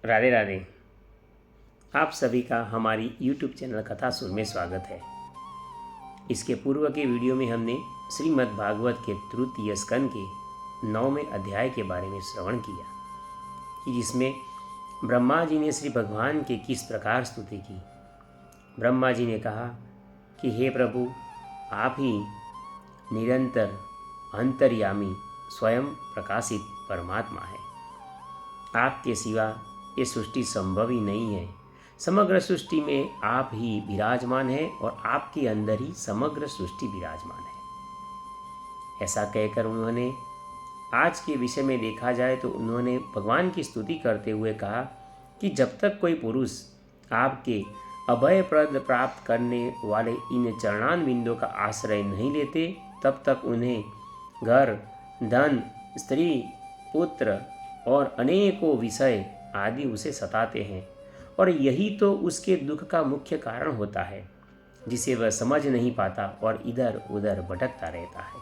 राधे राधे। आप सभी का हमारी YouTube चैनल कथा सुर में स्वागत है। इसके पूर्व के वीडियो में हमने श्रीमद् भागवत के तृतीय स्कंद के 9वें अध्याय के बारे में श्रवण किया कि जिसमें ब्रह्मा जी ने श्री भगवान की किस प्रकार स्तुति की। ब्रह्मा जी ने कहा कि हे प्रभु, आप ही निरंतर अंतर्यामी स्वयं प्रकाशित परमात्मा है। आपके सिवा ये सृष्टि संभव ही नहीं है। समग्र सृष्टि में आप ही विराजमान है और आपके अंदर ही समग्र सृष्टि विराजमान है। ऐसा कहकर उन्होंने आज के विषय में देखा जाए तो उन्होंने भगवान की स्तुति करते हुए कहा कि जब तक कोई पुरुष आपके अभय प्रद प्राप्त करने वाले इन चरणान बिंदों का आश्रय नहीं लेते, तब तक उन्हें घर, धन, स्त्री, पुत्र और अनेकों विषय आदि उसे सताते हैं और यही तो उसके दुख का मुख्य कारण होता है, जिसे वह समझ नहीं पाता और इधर उधर भटकता रहता है।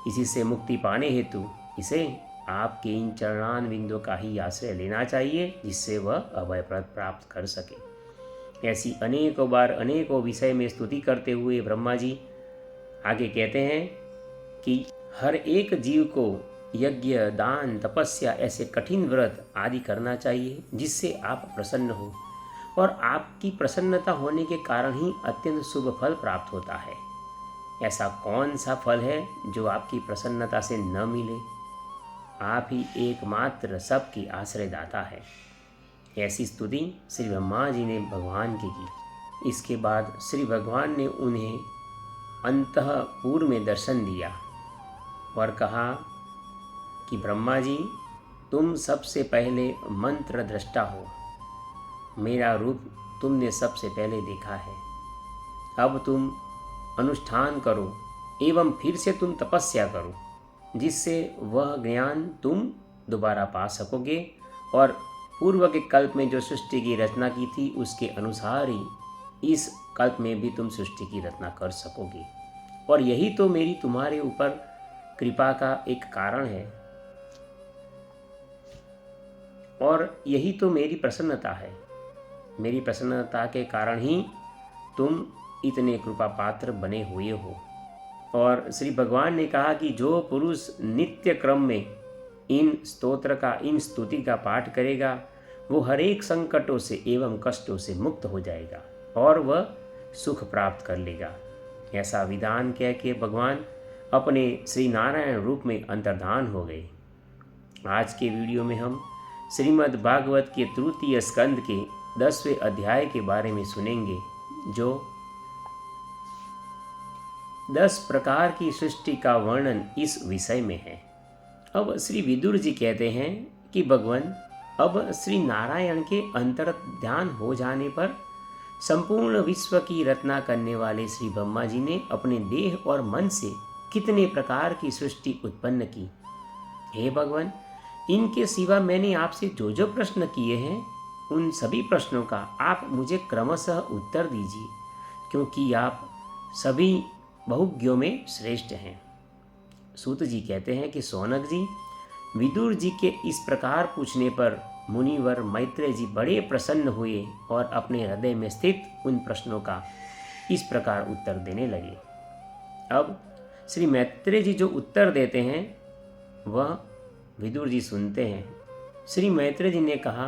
इसी से मुक्ति पाने हेतु इसे आपके इन चरणान बिंदों का ही आश्रय लेना चाहिए, जिससे वह अभयप्रद प्राप्त कर सके। ऐसी अनेकों बार अनेकों विषय में स्तुति करते हुए ब्रह्मा जी आगे कहते हैं कि हर एक जीव को यज्ञ, दान, तपस्या ऐसे कठिन व्रत आदि करना चाहिए, जिससे आप प्रसन्न हो और आपकी प्रसन्नता होने के कारण ही अत्यंत शुभ फल प्राप्त होता है। ऐसा कौन सा फल है जो आपकी प्रसन्नता से न मिले? आप ही एकमात्र सबकी आश्रयदाता है। ऐसी स्तुति श्री ब्रह्मा जी ने भगवान की। इसके बाद श्री भगवान ने उन्हें अंतःपुर में दर्शन दिया और कहा कि ब्रह्मा जी, तुम सबसे पहले मंत्र दृष्टा हो। मेरा रूप तुमने सबसे पहले देखा है। अब तुम अनुष्ठान करो एवं फिर से तुम तपस्या करो, जिससे वह ज्ञान तुम दोबारा पा सकोगे और पूर्व के कल्प में जो सृष्टि की रचना की थी उसके अनुसार ही इस कल्प में भी तुम सृष्टि की रचना कर सकोगे। और यही तो मेरी तुम्हारे ऊपर कृपा का एक कारण है और यही तो मेरी प्रसन्नता है। मेरी प्रसन्नता के कारण ही तुम इतने कृपा पात्र बने हुए हो। और श्री भगवान ने कहा कि जो पुरुष नित्य क्रम में इन स्तोत्र का, इन स्तुति का पाठ करेगा, वो हर एक संकटों से एवं कष्टों से मुक्त हो जाएगा और वह सुख प्राप्त कर लेगा। ऐसा विधान कह के भगवान अपने श्री नारायण रूप में अंतर्धान हो गए। आज के वीडियो में हम श्रीमद् भागवत के तृतीय स्कंद के 10वें अध्याय के बारे में सुनेंगे, जो 10 प्रकार की सृष्टि का वर्णन इस विषय में है। अब श्री विदुर जी कहते हैं कि भगवान, अब श्री नारायण के अंतर ध्यान हो जाने पर संपूर्ण विश्व की रचना करने वाले श्री ब्रह्मा जी ने अपने देह और मन से कितने प्रकार की सृष्टि उत्पन्न की। हे भगवान, इनके सिवा मैंने आपसे जो जो प्रश्न किए हैं, उन सभी प्रश्नों का आप मुझे क्रमशः उत्तर दीजिए, क्योंकि आप सभी बहुज्ञों में श्रेष्ठ हैं। सूत जी कहते हैं कि सौनक जी, विदुर जी के इस प्रकार पूछने पर मुनिवर मैत्रेय जी बड़े प्रसन्न हुए और अपने हृदय में स्थित उन प्रश्नों का इस प्रकार उत्तर देने लगे। अब श्री मैत्रेय जी जो उत्तर देते हैं वह विदुर जी सुनते हैं। श्री मैत्रेय जी ने कहा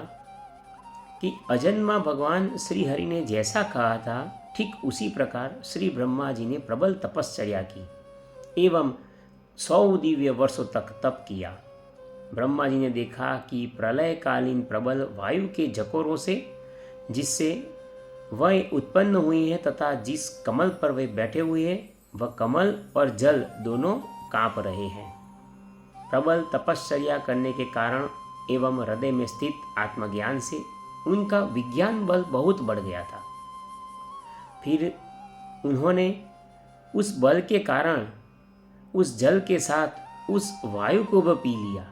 कि अजन्मा भगवान श्री हरि ने जैसा कहा था, ठीक उसी प्रकार श्री ब्रह्मा जी ने प्रबल तपश्चर्या की एवं 100 दिव्य वर्षों तक तप किया। ब्रह्मा जी ने देखा कि प्रलयकालीन प्रबल वायु के झकोरों से जिससे वह उत्पन्न हुई है तथा जिस कमल पर वे बैठे हुए हैं, वह कमल और जल दोनों कांप रहे हैं। प्रबल तपश्चर्या करने के कारण एवं हृदय में स्थित आत्मज्ञान से उनका विज्ञान बल बहुत बढ़ गया था। फिर उन्होंने उस बल के कारण उस जल के साथ उस वायु को भी पी लिया,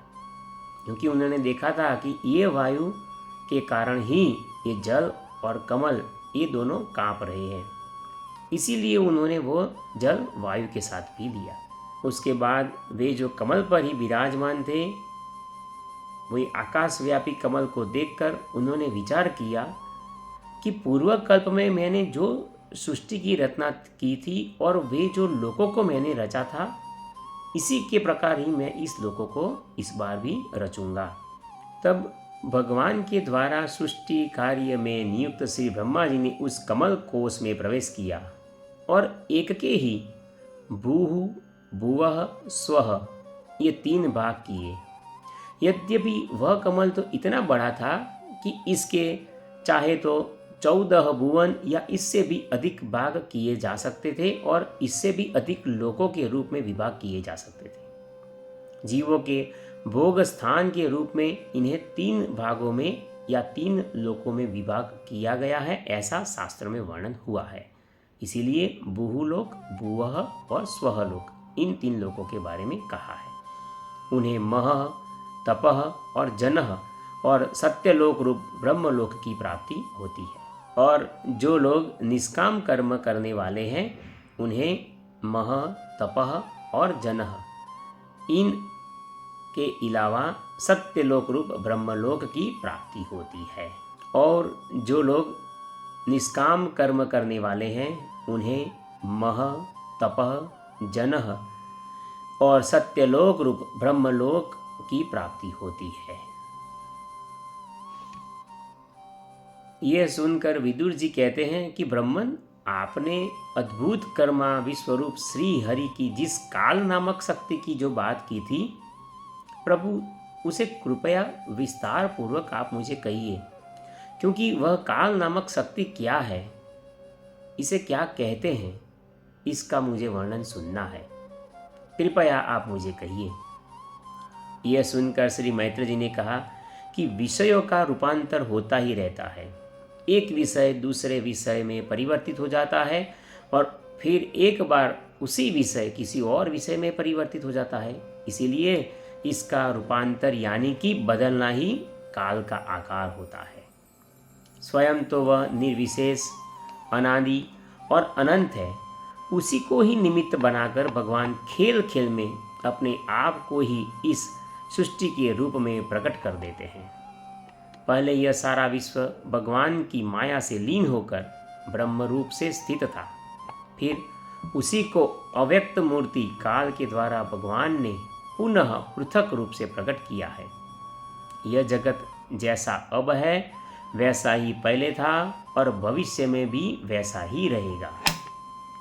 क्योंकि उन्होंने देखा था कि ये वायु के कारण ही ये जल और कमल ये दोनों कांप रहे हैं। इसीलिए उन्होंने वो जल वायु के साथ पी लिया। उसके बाद वे जो कमल पर ही विराजमान थे, वही आकाशव्यापी कमल को देखकर उन्होंने विचार किया कि पूर्व कल्प में मैंने जो सृष्टि की रचना की थी और वे जो लोकों को मैंने रचा था, इसी के प्रकार ही मैं इस लोकों को इस बार भी रचूंगा। तब भगवान के द्वारा सृष्टि कार्य में नियुक्त श्री ब्रह्मा जी ने उस कमल कोश में प्रवेश किया और एक के ही भूः भुवः स्वः ये 3 भाग किए। यद्यपि वह कमल तो इतना बड़ा था कि इसके चाहे तो 14 भुवन या इससे भी अधिक भाग किए जा सकते थे और इससे भी अधिक लोकों के रूप में विभाग किए जा सकते थे। जीवों के भोग स्थान के रूप में इन्हें 3 भागों में या 3 लोकों में विभाग किया गया है, ऐसा शास्त्र में वर्णन हुआ है। इसीलिए भूलोक, भुवः और स्वहलोक, इन 3 लोकों के बारे में कहा है। उन्हें महः, तपः और जनः और सत्यलोक रूप ब्रह्मलोक की प्राप्ति होती है। और जो लोग निष्काम कर्म करने वाले हैं उन्हें महः, तपः और जनः, इन के अलावा सत्यलोक रूप ब्रह्मलोक की प्राप्ति होती है। और जो लोग निष्काम कर्म करने वाले हैं उन्हें महः, तपः, जनः और सत्यलोक रूप ब्रह्मलोक की प्राप्ति होती है। यह सुनकर विदुर जी कहते हैं कि ब्राह्मण, आपने अद्भुत कर्मा विश्वरूप श्री हरि की जिस काल नामक शक्ति की जो बात की थी, प्रभु उसे कृपया विस्तार पूर्वक आप मुझे कहिए, क्योंकि वह काल नामक शक्ति क्या है, इसे क्या कहते हैं, इसका मुझे वर्णन सुनना है। कृपया आप मुझे कहिए। यह सुनकर श्री मैत्र जी ने कहा कि विषयों का रूपांतर होता ही रहता है। एक विषय दूसरे विषय में परिवर्तित हो जाता है और फिर एक बार उसी विषय किसी और विषय में परिवर्तित हो जाता है। इसीलिए इसका रूपांतर यानी कि बदलना ही काल का आकार होता है। स्वयं तो वह निर्विशेष, अनादि और अनंत है। उसी को ही निमित्त बनाकर भगवान खेल खेल में अपने आप को ही इस सृष्टि के रूप में प्रकट कर देते हैं। पहले यह सारा विश्व भगवान की माया से लीन होकर ब्रह्म रूप से स्थित था। फिर उसी को अव्यक्त मूर्ति काल के द्वारा भगवान ने पुनः पृथक रूप से प्रकट किया है। यह जगत जैसा अब है वैसा ही पहले था और भविष्य में भी वैसा ही रहेगा।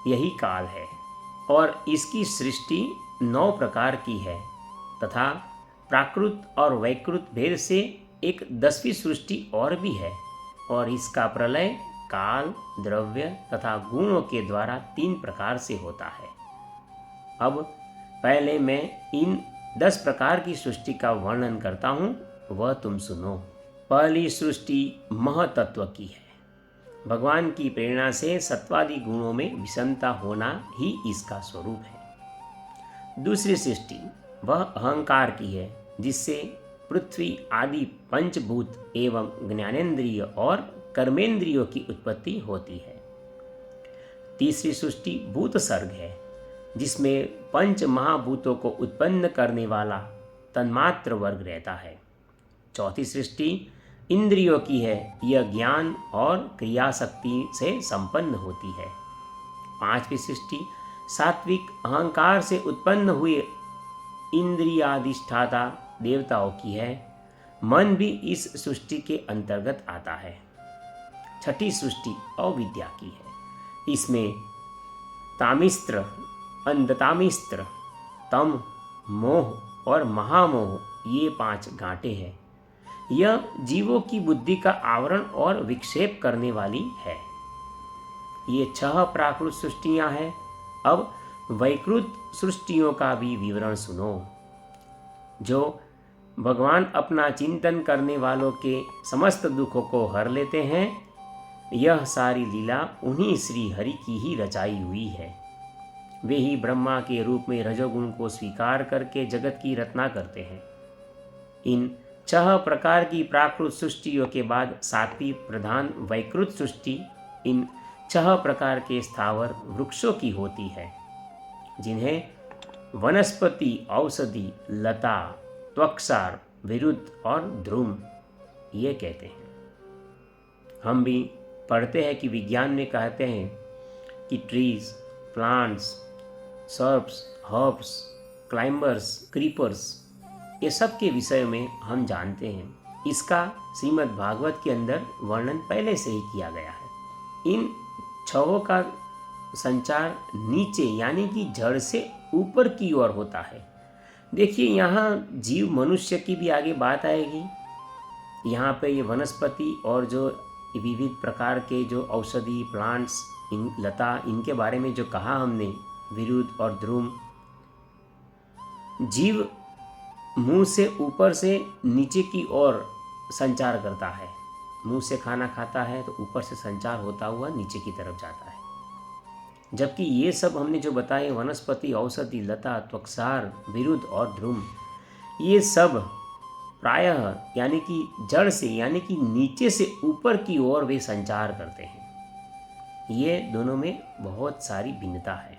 यही काल है और इसकी सृष्टि 9 प्रकार की है तथा प्राकृत और वैकृत भेद से एक 10वीं सृष्टि और भी है और इसका प्रलय काल, द्रव्य तथा गुणों के द्वारा 3 प्रकार से होता है। अब पहले मैं इन 10 प्रकार की सृष्टि का वर्णन करता हूँ, वह तुम सुनो। पहली सृष्टि महतत्व की है। भगवान की प्रेरणा से सत्वादि गुणों में विषमता होना ही इसका स्वरूप है। दूसरी सृष्टि वह अहंकार की है, जिससे पृथ्वी आदि पंचभूत एवं ज्ञानेंद्रिय और कर्मेंद्रियों की उत्पत्ति होती है। तीसरी सृष्टि भूत सर्ग है, जिसमें पंच महाभूतों को उत्पन्न करने वाला तन्मात्र वर्ग रहता है। चौथी सृष्टि इंद्रियों की है, यह ज्ञान और क्रिया शक्ति से संपन्न होती है। पांचवी सृष्टि सात्विक अहंकार से उत्पन्न हुए इंद्रियाधिष्ठाता देवताओं की है। मन भी इस सृष्टि के अंतर्गत आता है। छठी सृष्टि अविद्या की है। इसमें तामिस्त्र, अंधतामिस्त्र, तम, मोह और महामोह ये 5 गांठें हैं। यह जीवों की बुद्धि का आवरण और विक्षेप करने वाली है। ये 6 प्राकृत सृष्टियां हैं। अब वैकृत सृष्टियों का भी विवरण सुनो। जो भगवान अपना चिंतन करने वालों के समस्त दुखों को हर लेते हैं, यह सारी लीला उन्हीं श्री हरि की ही रचाई हुई है। वे ही ब्रह्मा के रूप में रजोगुण को स्वीकार करके जगत की रचना करते हैं। इन 6 प्रकार की प्राकृत सृष्टियों के बाद 7वीं प्रधान वैकृत सृष्टि इन 6 प्रकार के स्थावर वृक्षों की होती है, जिन्हें वनस्पति, औषधि, लता, त्वक्सार, विरुद्ध और ध्रुम ये कहते हैं। हम भी पढ़ते हैं कि विज्ञान में कहते हैं कि trees, plants, shrubs, herbs, climbers, creepers, ये सब के विषय में हम जानते हैं। इसका श्रीमद् भागवत के अंदर वर्णन पहले से ही किया गया है। इन छहों का संचार नीचे यानी कि जड़ से ऊपर की ओर होता है। देखिए, यहाँ जीव मनुष्य की भी आगे बात आएगी। यहाँ पे ये वनस्पति और जो विविध प्रकार के जो औषधि प्लांट्स, इन लता, इनके बारे में जो कहा हमने, विरुद्ध और ध्रुम, जीव मुंह से ऊपर से नीचे की ओर संचार करता है। मुंह से खाना खाता है तो ऊपर से संचार होता हुआ नीचे की तरफ जाता है। जबकि ये सब हमने जो बताए, वनस्पति, औषधि, लता, त्वक्सार, विरुद्ध और ध्रुम, ये सब प्रायः यानी कि जड़ से यानी कि नीचे से ऊपर की ओर वे संचार करते हैं। ये दोनों में बहुत सारी भिन्नता है।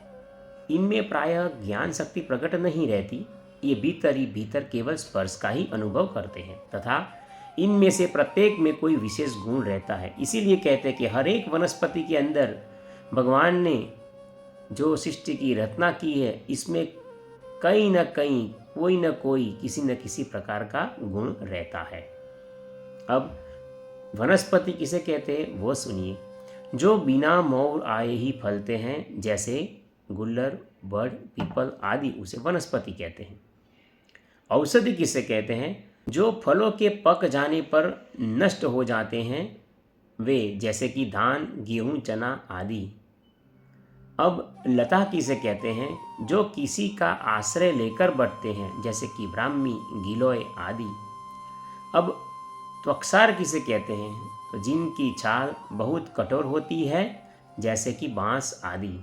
इनमें प्रायः ज्ञान शक्ति प्रकट नहीं रहती। ये भीतर ही भीतर केवल स्पर्श का ही अनुभव करते हैं तथा इनमें से प्रत्येक में कोई विशेष गुण रहता है। इसीलिए कहते हैं कि हर एक वनस्पति के अंदर भगवान ने जो सृष्टि की रचना की है, इसमें कहीं न कहीं कोई न कोई किसी न किसी प्रकार का गुण रहता है। अब वनस्पति किसे कहते हैं वो सुनिए। जो बिना मोर आए ही फलते हैं, जैसे गुल्लर, बड़, पीपल आदि, उसे वनस्पति कहते हैं। औषधि किसे कहते हैं? जो फलों के पक जाने पर नष्ट हो जाते हैं, वे, जैसे कि धान, गेहूं, चना आदि। अब लता किसे कहते हैं? जो किसी का आश्रय लेकर बढ़ते हैं, जैसे कि ब्राह्मी, गिलोय आदि। अब त्वक्सार किसे कहते हैं? तो जिनकी छाल बहुत कठोर होती है, जैसे कि बांस आदि।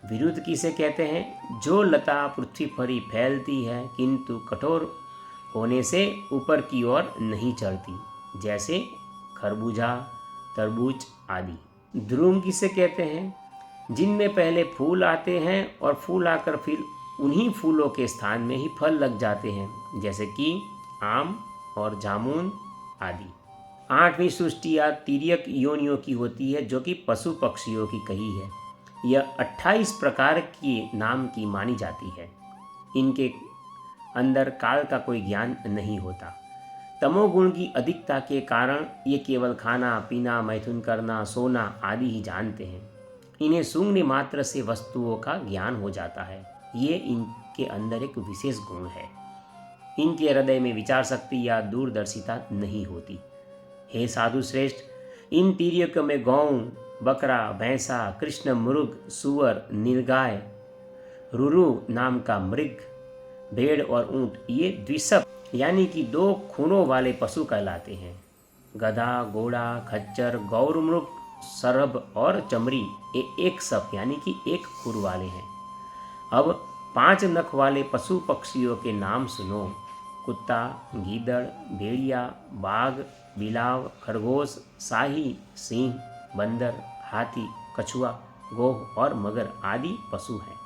विरुद्ध किसे कहते हैं? जो लता पृथ्वी पर ही फैलती है किंतु कठोर होने से ऊपर की ओर नहीं चढ़ती, जैसे खरबूजा, तरबूज आदि। ध्रुम किसे कहते हैं? जिनमें पहले फूल आते हैं और फूल आकर फिर उन्हीं फूलों के स्थान में ही फल लग जाते हैं, जैसे कि आम और जामुन आदि। 8वीं सृष्टि या तिर्यक योनियों की होती है, जो कि पशु पक्षियों की कही है। यह 28 प्रकार के नाम की मानी जाती है। इनके अंदर काल का कोई ज्ञान नहीं होता। तमोगुण की अधिकता के कारण ये केवल खाना पीना, मैथुन करना, सोना आदि ही जानते हैं। इन्हें सूंघने मात्र से वस्तुओं का ज्ञान हो जाता है। ये इनके अंदर एक विशेष गुण है। इनके हृदय में विचार शक्ति या दूरदर्शिता नहीं होती। हे साधु श्रेष्ठ, इन तिर्यकों में गौ, बकरा, भैंसा, कृष्ण मृग, सुअर, नीलगाय, रुरु नाम का मृग, भेड़ और ऊंट, ये द्विसप यानी कि 2 खूरों वाले पशु कहलाते हैं। गधा, घोड़ा, खच्चर, गौरमृग, सरभ और चमरी, ये एक सप यानी कि 1 खुर वाले हैं। अब 5 नख वाले पशु पक्षियों के नाम सुनो। कुत्ता, गीदड़, भेड़िया, बाघ, बिलाव, खरगोश, शाही, सिंह, बंदर, हाथी, कछुआ, गोह और मगर आदि पशु हैं।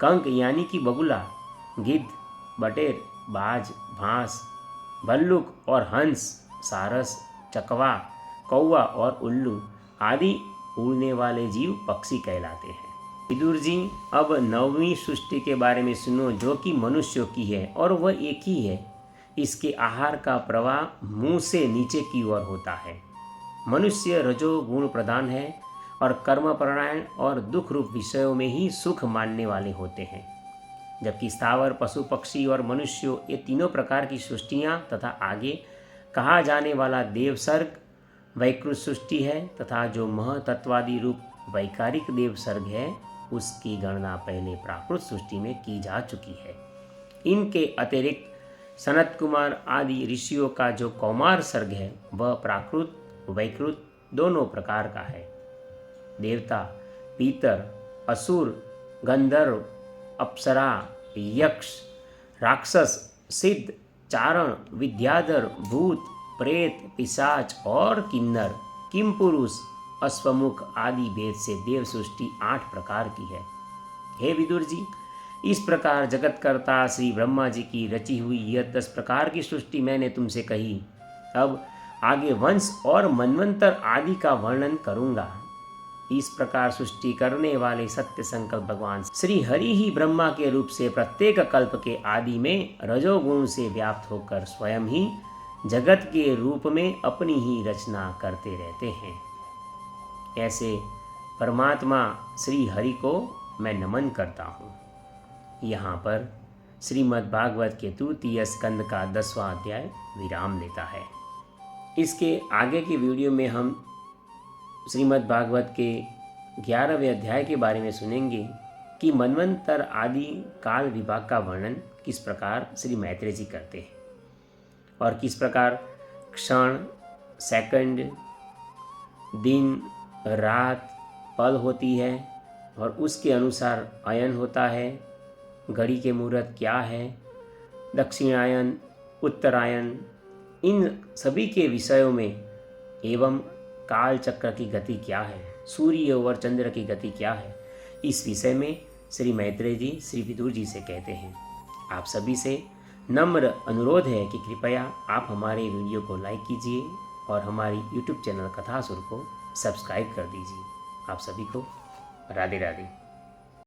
कंक यानी कि बगुला, गिद्ध, बटेर, बाज, भांस, भल्लुक और हंस, सारस, चकवा, कौवा और उल्लू आदि उड़ने वाले जीव पक्षी कहलाते हैं। विदुर जी, अब 9वीं सृष्टि के बारे में सुनो, जो कि मनुष्यों की है और वह एक ही है। इसके आहार का प्रवाह मुंह से नीचे की ओर होता है। मनुष्य रजोगुण प्रधान है और कर्मपरायण और दुख रूप विषयों में ही सुख मानने वाले होते हैं, जबकि स्थावर, पशु, पक्षी और मनुष्य, ये तीनों प्रकार की सृष्टियाँ तथा आगे कहा जाने वाला देवसर्ग वैकृत सृष्टि है तथा जो महतत्वादि रूप वैकारिक देवसर्ग है, उसकी गणना पहले प्राकृत सृष्टि में की जा चुकी है। इनके अतिरिक्त सनत कुमार आदि ऋषियों का जो कौमार सर्ग है, वह प्राकृत वैकृत दोनों प्रकार का है। देवता, पीतर, असुर, गंधर्व, अप्सरा, यक्ष, राक्षस, सिद्ध, चारण, विद्याधर, भूत, प्रेत, पिशाच और किन्नर, किमपुरुष, अश्वमुख आदि भेद से देव सृष्टि 8 प्रकार की है। हे विदुर जी, इस प्रकार जगतकर्ता श्री ब्रह्मा जी की रची हुई यह 10 प्रकार की सृष्टि मैंने तुमसे कही। अब आगे वंश और मनवंतर आदि का वर्णन करूंगा। इस प्रकार सृष्टि करने वाले सत्य संकल्प भगवान श्री हरि ही ब्रह्मा के रूप से प्रत्येक कल्प के आदि में रजोगुण से व्याप्त होकर स्वयं ही जगत के रूप में अपनी ही रचना करते रहते हैं। ऐसे परमात्मा श्री हरि को मैं नमन करता हूँ। यहाँ पर श्रीमद् भागवत के तृतीय स्कंद का 10वां अध्याय विराम लेता है। इसके आगे की वीडियो में हम श्रीमद् भागवत के 11वें अध्याय के बारे में सुनेंगे कि मनवंतर आदि काल विभाग का वर्णन किस प्रकार श्री मैत्रेय जी करते हैं और किस प्रकार क्षण, सेकंड, दिन, रात, पल होती है और उसके अनुसार अयन होता है। घड़ी के मुहूर्त क्या है, दक्षिणायन, उत्तरायण, इन सभी के विषयों में एवं काल चक्र की गति क्या है, सूर्य और चंद्र की गति क्या है, इस विषय में श्री मैत्रेय जी श्री विदुर जी से कहते हैं। आप सभी से नम्र अनुरोध है कि कृपया आप हमारे वीडियो को लाइक कीजिए और हमारी यूट्यूब चैनल कथासुर को सब्सक्राइब कर दीजिए। आप सभी को राधे राधे।